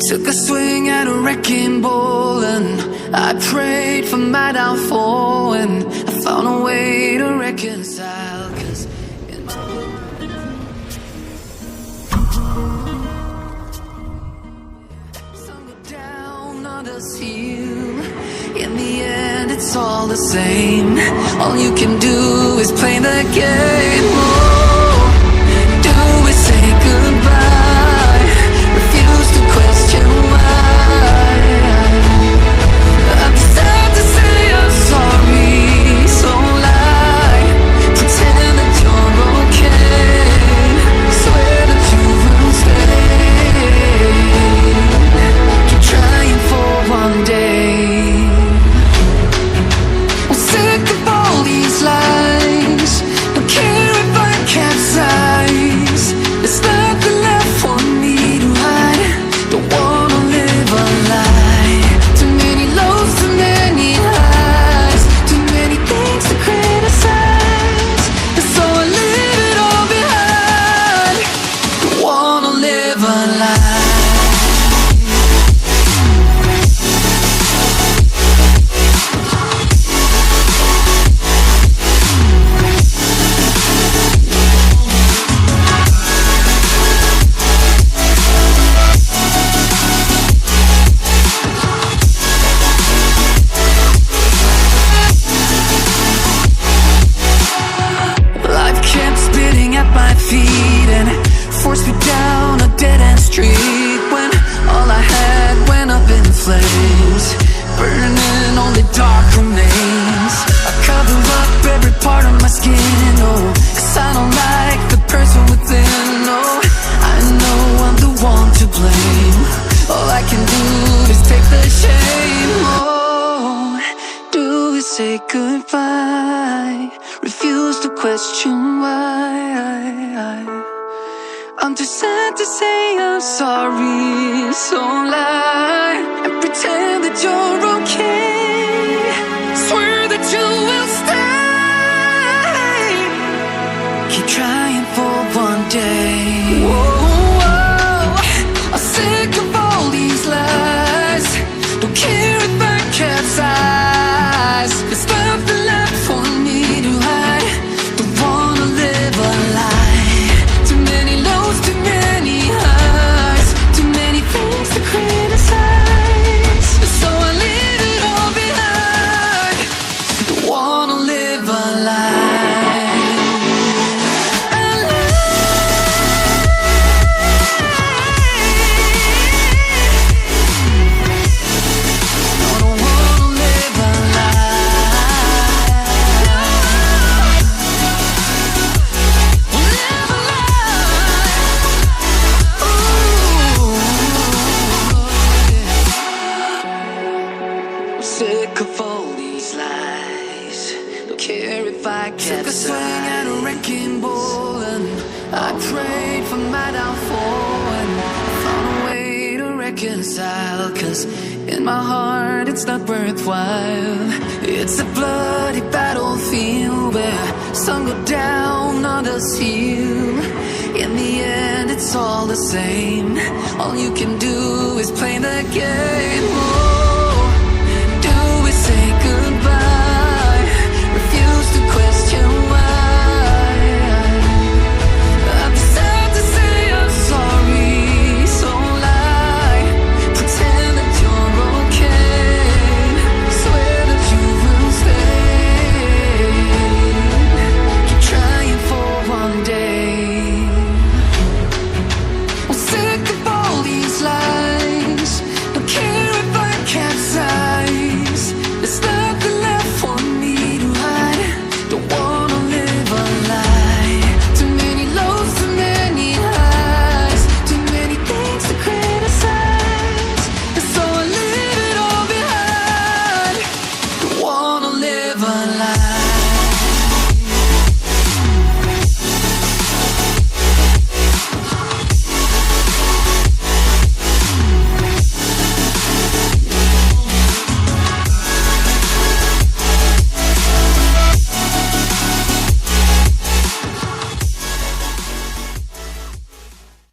Took a swing at a wrecking ball and I prayed for my downfall, and I found a way to reconcile, 'cause in my sun go down, others heal. In the end it's all the same. All you can do is play the game. Oh, do we say goodbye? Refuse to question why. I'm sad to say I'm sorry, so lie. Pretend that you're okay. Swear that you will stay. Keep trying for one day. I'm sick of all these lies. Don't care if I capsize. There's nothing left for me to hide. Don't wanna live a lie. Too many lows, too many highs. Too many things to criticize. And so I leave it all behind. Don't wanna live a lie. Life kept spitting at my feet and forced me down a dead-end street, when all I had went up in flames, burning only dark remains. I cover up every part of my skin, oh, 'cause I don't like the person within. Oh, I know I'm the one to blame. All I can do is take the shame. Oh, do we say goodbye? Refuse to question why. I'm too sad to say I'm sorry, so lie and pretend that you're okay. Swear that you will stay. Keep trying for one day. Whoa, I'm sick of all these lies. Don't care if I capsize. There's nothing left for me to hide. Don't wanna live a lie. Too many lows, too many highs. Too many things to criticize. So I leave it all behind. Don't wanna live a lie. A lie. No, don't wanna live a lie. Live a lie. Ooh. I'm sick of all these lies. Don't care if I capsize. Took a swing at a wrecking ball and I prayed for my downfall, and found a way to reconcile, 'cause in my heart it's not worthwhile. It's a bloody battlefield where some go down, others heal. In the end it's all the same. All you can do is play the game.